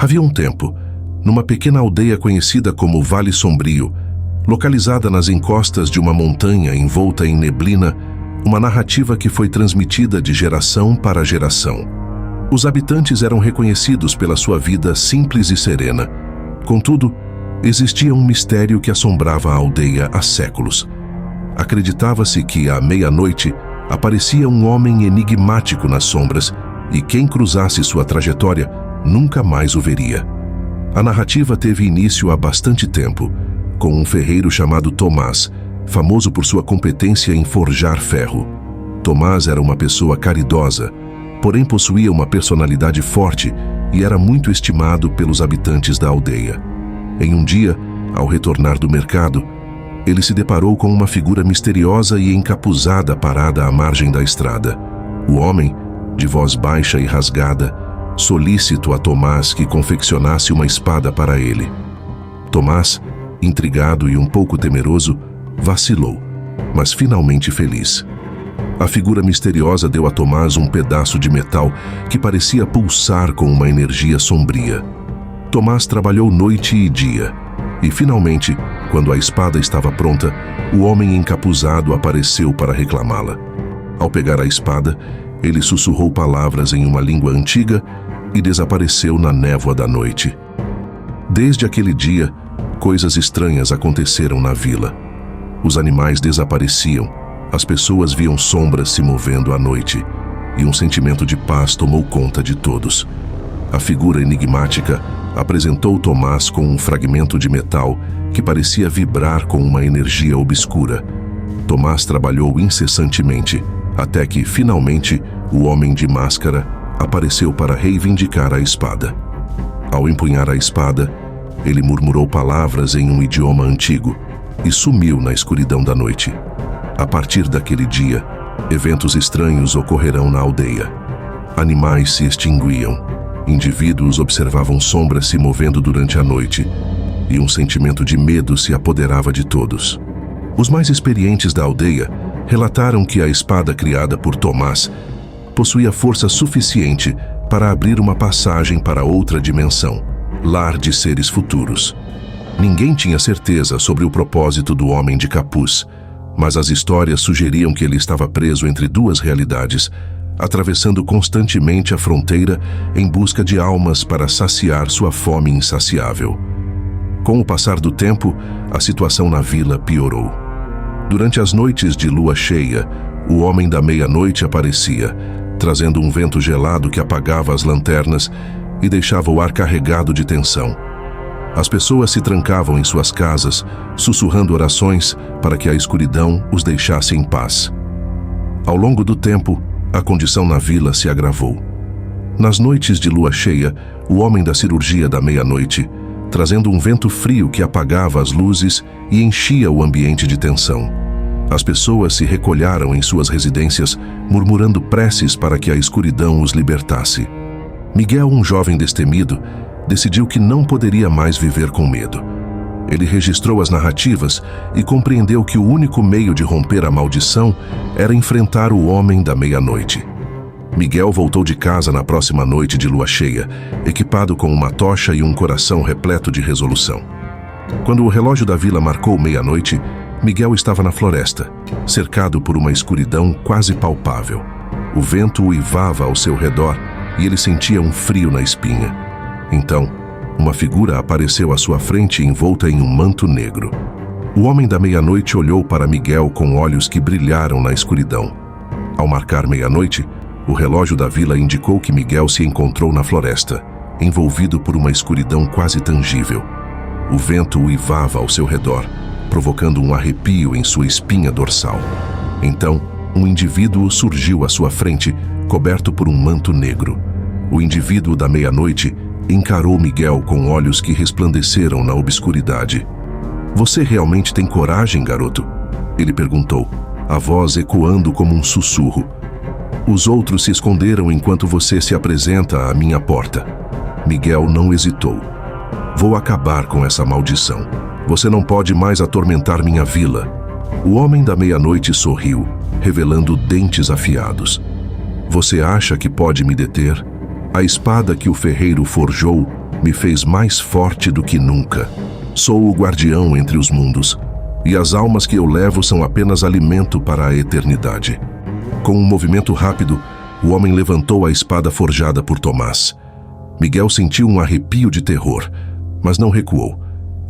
Havia um tempo, numa pequena aldeia conhecida como Vale Sombrio, localizada nas encostas de uma montanha envolta em neblina, uma narrativa que foi transmitida de geração para geração. Os habitantes eram reconhecidos pela sua vida simples e serena. Contudo, existia um mistério que assombrava a aldeia há séculos. Acreditava-se que, à meia-noite, aparecia um homem enigmático nas sombras e quem cruzasse sua trajetória nunca mais o veria. A narrativa teve início há bastante tempo, com um ferreiro chamado Tomás, famoso por sua competência em forjar ferro. Tomás era uma pessoa caridosa, porém possuía uma personalidade forte e era muito estimado pelos habitantes da aldeia. Em um dia, ao retornar do mercado, ele se deparou com uma figura misteriosa e encapuzada parada à margem da estrada. O homem, de voz baixa e rasgada, solícito a Tomás que confeccionasse uma espada para ele. Tomás, intrigado e um pouco temeroso, vacilou, mas finalmente feliz. A figura misteriosa deu a Tomás um pedaço de metal que parecia pulsar com uma energia sombria. Tomás trabalhou noite e dia, e finalmente, quando a espada estava pronta, o homem encapuzado apareceu para reclamá-la. Ao pegar a espada, ele sussurrou palavras em uma língua antiga e desapareceu na névoa da noite. Desde aquele dia, coisas estranhas aconteceram na vila. Os animais desapareciam, as pessoas viam sombras se movendo à noite, e um sentimento de paz tomou conta de todos. A figura enigmática apresentou Tomás com um fragmento de metal que parecia vibrar com uma energia obscura. Tomás trabalhou incessantemente, até que, finalmente, o homem de máscara apareceu para reivindicar a espada. Ao empunhar a espada, ele murmurou palavras em um idioma antigo e sumiu na escuridão da noite. A partir daquele dia, eventos estranhos ocorrerão na aldeia. Animais se extinguiam, indivíduos observavam sombras se movendo durante a noite, e um sentimento de medo se apoderava de todos. Os mais experientes da aldeia relataram que a espada criada por Tomás possuía força suficiente para abrir uma passagem para outra dimensão, lar de seres futuros. Ninguém tinha certeza sobre o propósito do homem de capuz, mas as histórias sugeriam que ele estava preso entre duas realidades, atravessando constantemente a fronteira em busca de almas para saciar sua fome insaciável. Com o passar do tempo, a situação na vila piorou. Durante as noites de lua cheia, o homem da meia-noite aparecia, trazendo um vento gelado que apagava as lanternas e deixava o ar carregado de tensão. As pessoas se trancavam em suas casas, sussurrando orações para que a escuridão os deixasse em paz. Ao longo do tempo, a condição na vila se agravou. Nas noites de lua cheia, o homem da cirurgia da meia-noite, trazendo um vento frio que apagava as luzes e enchia o ambiente de tensão. As pessoas se recolharam em suas residências, murmurando preces para que a escuridão os libertasse. Miguel, um jovem destemido, decidiu que não poderia mais viver com medo. Ele registrou as narrativas e compreendeu que o único meio de romper a maldição era enfrentar o homem da meia-noite. Miguel voltou de casa na próxima noite de lua cheia, equipado com uma tocha e um coração repleto de resolução. Quando o relógio da vila marcou meia-noite, Miguel estava na floresta, cercado por uma escuridão quase palpável. O vento uivava ao seu redor e ele sentia um frio na espinha. Então, uma figura apareceu à sua frente envolta em um manto negro. O homem da meia-noite olhou para Miguel com olhos que brilharam na escuridão. Ao marcar meia-noite, o relógio da vila indicou que Miguel se encontrou na floresta, envolvido por uma escuridão quase tangível. O vento uivava ao seu redor, provocando um arrepio em sua espinha dorsal. Então, um indivíduo surgiu à sua frente, coberto por um manto negro. O indivíduo da meia-noite encarou Miguel com olhos que resplandeceram na obscuridade. "Você realmente tem coragem, garoto?" ele perguntou, a voz ecoando como um sussurro. "Os outros se esconderam enquanto você se apresenta à minha porta." Miguel não hesitou. "Vou acabar com essa maldição. Você não pode mais atormentar minha vila." O homem da meia-noite sorriu, revelando dentes afiados. "Você acha que pode me deter? A espada que o ferreiro forjou me fez mais forte do que nunca. Sou o guardião entre os mundos, e as almas que eu levo são apenas alimento para a eternidade. Com um movimento rápido, o homem levantou a espada forjada por Tomás. Miguel sentiu um arrepio de terror, mas não recuou.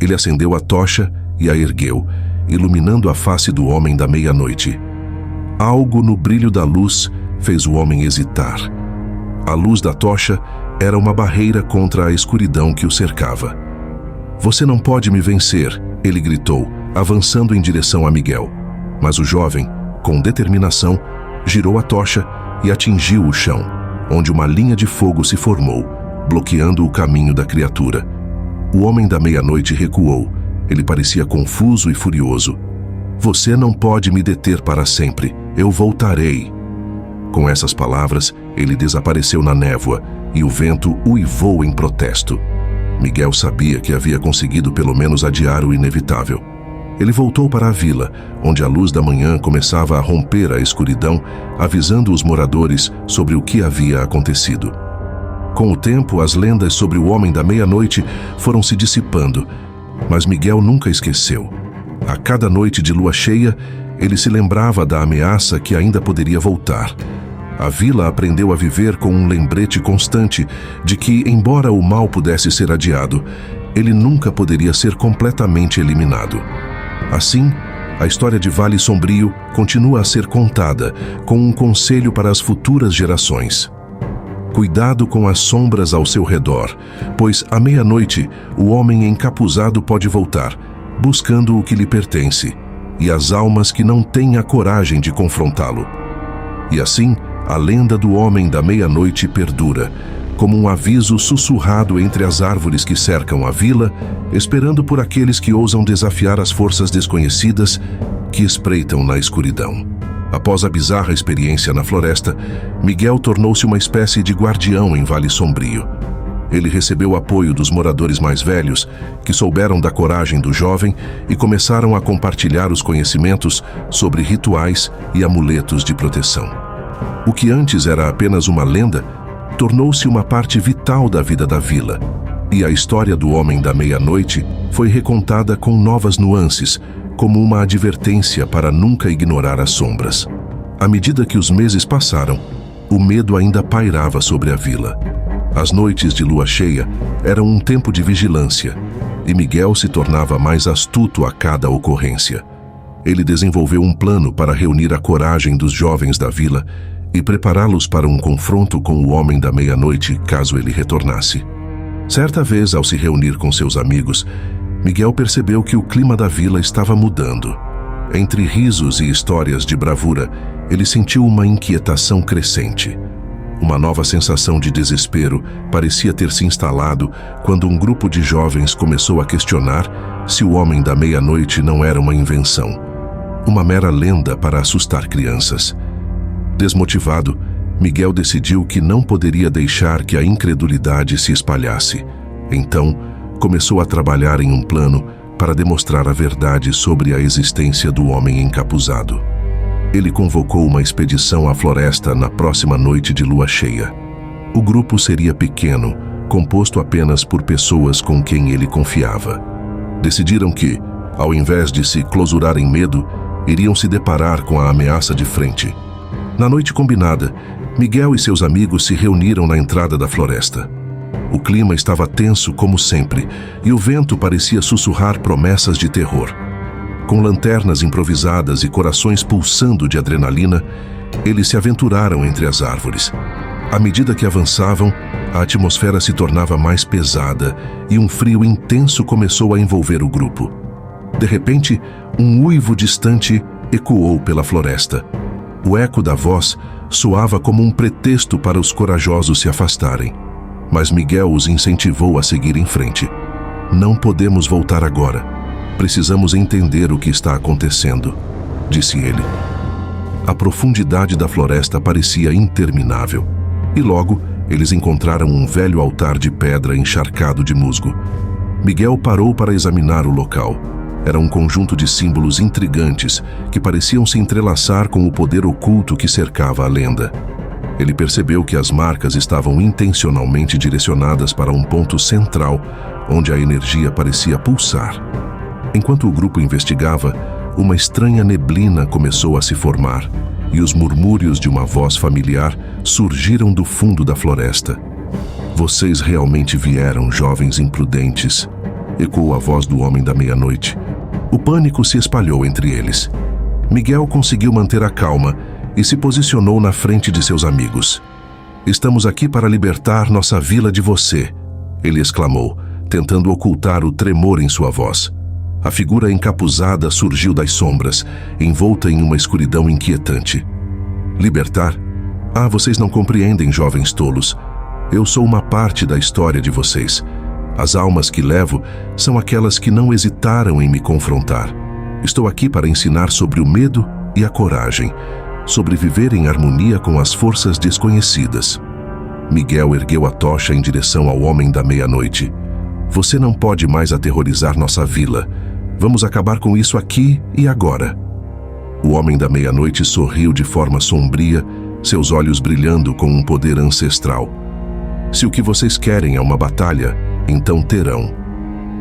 Ele acendeu a tocha e a ergueu, iluminando a face do homem da meia-noite. Algo no brilho da luz fez o homem hesitar. A luz da tocha era uma barreira contra a escuridão que o cercava. "Você não pode me vencer", ele gritou, avançando em direção a Miguel. Mas o jovem, com determinação, girou a tocha e atingiu o chão, onde uma linha de fogo se formou, bloqueando o caminho da criatura. O homem da meia-noite recuou. Ele parecia confuso e furioso. "Você não pode me deter para sempre. Eu voltarei." Com essas palavras, ele desapareceu na névoa e o vento uivou em protesto. Miguel sabia que havia conseguido pelo menos adiar o inevitável. Ele voltou para a vila, onde a luz da manhã começava a romper a escuridão, avisando os moradores sobre o que havia acontecido. Com o tempo, as lendas sobre o homem da meia-noite foram se dissipando, mas Miguel nunca esqueceu. A cada noite de lua cheia, ele se lembrava da ameaça que ainda poderia voltar. A vila aprendeu a viver com um lembrete constante de que, embora o mal pudesse ser adiado, ele nunca poderia ser completamente eliminado. Assim, a história de Vale Sombrio continua a ser contada, com um conselho para as futuras gerações. Cuidado com as sombras ao seu redor, pois à meia-noite o homem encapuzado pode voltar, buscando o que lhe pertence, e as almas que não têm a coragem de confrontá-lo. E assim, a lenda do homem da meia-noite perdura, como um aviso sussurrado entre as árvores que cercam a vila, esperando por aqueles que ousam desafiar as forças desconhecidas que espreitam na escuridão. Após a bizarra experiência na floresta, Miguel tornou-se uma espécie de guardião em Vale Sombrio. Ele recebeu o apoio dos moradores mais velhos, que souberam da coragem do jovem e começaram a compartilhar os conhecimentos sobre rituais e amuletos de proteção. O que antes era apenas uma lenda, tornou-se uma parte vital da vida da vila, e a história do homem da meia-noite foi recontada com novas nuances, como uma advertência para nunca ignorar as sombras. À medida que os meses passaram, o medo ainda pairava sobre a vila. As noites de lua cheia eram um tempo de vigilância, e Miguel se tornava mais astuto a cada ocorrência. Ele desenvolveu um plano para reunir a coragem dos jovens da vila e prepará-los para um confronto com o homem da meia-noite caso ele retornasse. Certa vez, ao se reunir com seus amigos, Miguel percebeu que o clima da vila estava mudando. Entre risos e histórias de bravura, ele sentiu uma inquietação crescente. Uma nova sensação de desespero parecia ter se instalado quando um grupo de jovens começou a questionar se o homem da meia-noite não era uma invenção, uma mera lenda para assustar crianças. Desmotivado, Miguel decidiu que não poderia deixar que a incredulidade se espalhasse. Então, começou a trabalhar em um plano para demonstrar a verdade sobre a existência do homem encapuzado. Ele convocou uma expedição à floresta na próxima noite de lua cheia. O grupo seria pequeno, composto apenas por pessoas com quem ele confiava. Decidiram que, ao invés de se clausurar em medo, iriam se deparar com a ameaça de frente. Na noite combinada, Miguel e seus amigos se reuniram na entrada da floresta. O clima estava tenso como sempre, e o vento parecia sussurrar promessas de terror. Com lanternas improvisadas e corações pulsando de adrenalina, eles se aventuraram entre as árvores. À medida que avançavam, a atmosfera se tornava mais pesada e um frio intenso começou a envolver o grupo. De repente, um uivo distante ecoou pela floresta. O eco da voz soava como um pretexto para os corajosos se afastarem. Mas Miguel os incentivou a seguir em frente. "Não podemos voltar agora. Precisamos entender o que está acontecendo", disse ele. A profundidade da floresta parecia interminável. E logo, eles encontraram um velho altar de pedra encharcado de musgo. Miguel parou para examinar o local. Era um conjunto de símbolos intrigantes que pareciam se entrelaçar com o poder oculto que cercava a lenda. Ele percebeu que as marcas estavam intencionalmente direcionadas para um ponto central, onde a energia parecia pulsar. Enquanto o grupo investigava, uma estranha neblina começou a se formar, e os murmúrios de uma voz familiar surgiram do fundo da floresta. "Vocês realmente vieram, jovens imprudentes", ecoou a voz do homem da meia-noite. O pânico se espalhou entre eles. Miguel conseguiu manter a calma e se posicionou na frente de seus amigos. "Estamos aqui para libertar nossa vila de você", ele exclamou, tentando ocultar o tremor em sua voz. A figura encapuzada surgiu das sombras, envolta em uma escuridão inquietante. "Libertar? Ah, vocês não compreendem, jovens tolos. Eu sou uma parte da história de vocês. As almas que levo são aquelas que não hesitaram em me confrontar. Estou aqui para ensinar sobre o medo e a coragem, sobre viver em harmonia com as forças desconhecidas." Miguel ergueu a tocha em direção ao homem da meia-noite. "Você não pode mais aterrorizar nossa vila. Vamos acabar com isso aqui e agora." O homem da meia-noite sorriu de forma sombria, seus olhos brilhando com um poder ancestral. "Se o que vocês querem é uma batalha, então terão.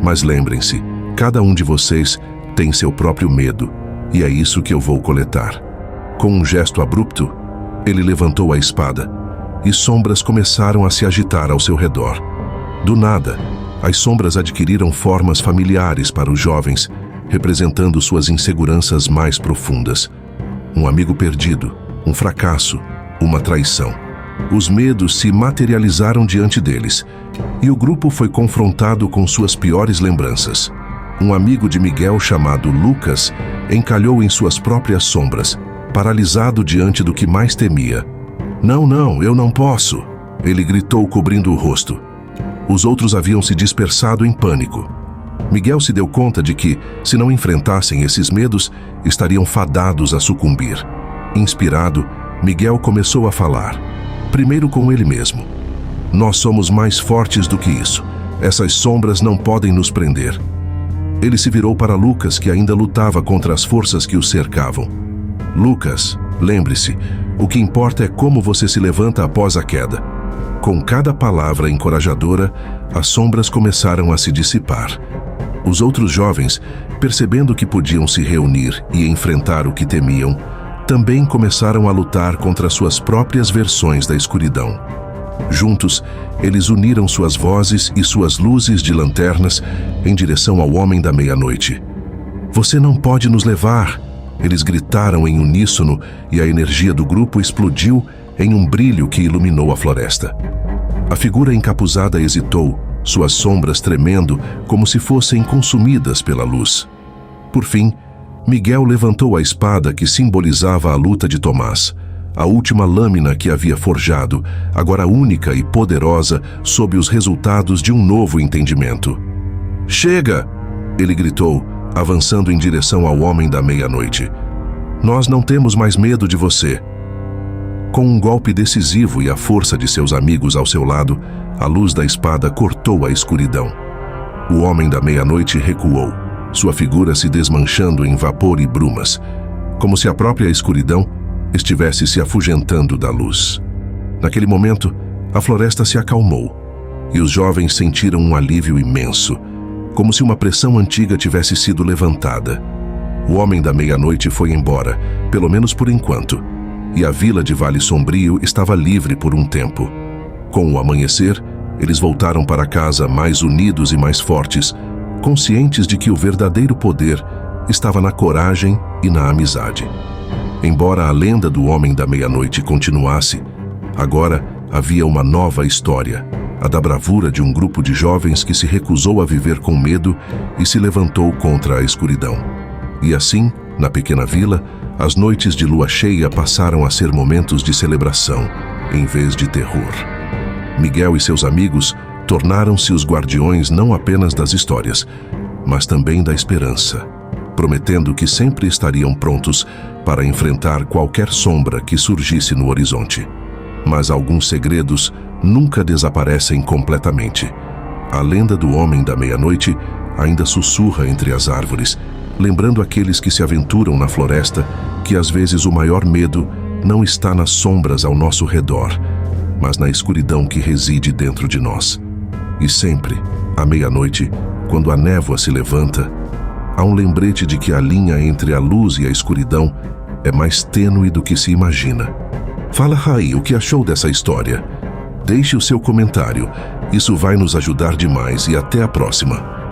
Mas lembrem-se, cada um de vocês tem seu próprio medo, e é isso que eu vou coletar." Com um gesto abrupto, ele levantou a espada, e sombras começaram a se agitar ao seu redor. Do nada, as sombras adquiriram formas familiares para os jovens, representando suas inseguranças mais profundas. Um amigo perdido, um fracasso, uma traição. Os medos se materializaram diante deles, e o grupo foi confrontado com suas piores lembranças. Um amigo de Miguel chamado Lucas encalhou em suas próprias sombras, paralisado diante do que mais temia. Não, eu não posso!" ele gritou cobrindo o rosto. Os outros haviam se dispersado em pânico. Miguel se deu conta de que, se não enfrentassem esses medos, estariam fadados a sucumbir. Inspirado, Miguel começou a falar, primeiro com ele mesmo. "Nós somos mais fortes do que isso. Essas sombras não podem nos prender." Ele se virou para Lucas, que ainda lutava contra as forças que o cercavam. "Lucas, lembre-se, o que importa é como você se levanta após a queda." Com cada palavra encorajadora, as sombras começaram a se dissipar. Os outros jovens, percebendo que podiam se reunir e enfrentar o que temiam, também começaram a lutar contra suas próprias versões da escuridão. Juntos, eles uniram suas vozes e suas luzes de lanternas em direção ao homem da meia-noite. "Você não pode nos levar!" Eles gritaram em uníssono e a energia do grupo explodiu em um brilho que iluminou a floresta. A figura encapuzada hesitou, suas sombras tremendo como se fossem consumidas pela luz. Por fim, Miguel levantou a espada que simbolizava a luta de Tomás, a última lâmina que havia forjado, agora única e poderosa sob os resultados de um novo entendimento. "Chega!" ele gritou, avançando em direção ao homem da meia-noite. "Nós não temos mais medo de você." Com um golpe decisivo e a força de seus amigos ao seu lado, a luz da espada cortou a escuridão. O homem da meia-noite recuou, sua figura se desmanchando em vapor e brumas, como se a própria escuridão estivesse se afugentando da luz. Naquele momento, a floresta se acalmou, e os jovens sentiram um alívio imenso, como se uma pressão antiga tivesse sido levantada. O homem da meia-noite foi embora, pelo menos por enquanto, e a vila de Vale Sombrio estava livre por um tempo. Com o amanhecer, eles voltaram para casa mais unidos e mais fortes, conscientes de que o verdadeiro poder estava na coragem e na amizade. Embora a lenda do homem da meia-noite continuasse, agora havia uma nova história, a da bravura de um grupo de jovens que se recusou a viver com medo e se levantou contra a escuridão. E assim, na pequena vila, as noites de lua cheia passaram a ser momentos de celebração, em vez de terror. Miguel e seus amigos tornaram-se os guardiões não apenas das histórias, mas também da esperança, prometendo que sempre estariam prontos para enfrentar qualquer sombra que surgisse no horizonte. Mas alguns segredos nunca desaparecem completamente. A lenda do homem da meia-noite ainda sussurra entre as árvores, lembrando aqueles que se aventuram na floresta que às vezes o maior medo não está nas sombras ao nosso redor, mas na escuridão que reside dentro de nós. E sempre, à meia-noite, quando a névoa se levanta, há um lembrete de que a linha entre a luz e a escuridão é mais tênue do que se imagina. Fala, Rai, o que achou dessa história? Deixe o seu comentário, isso vai nos ajudar demais e até a próxima.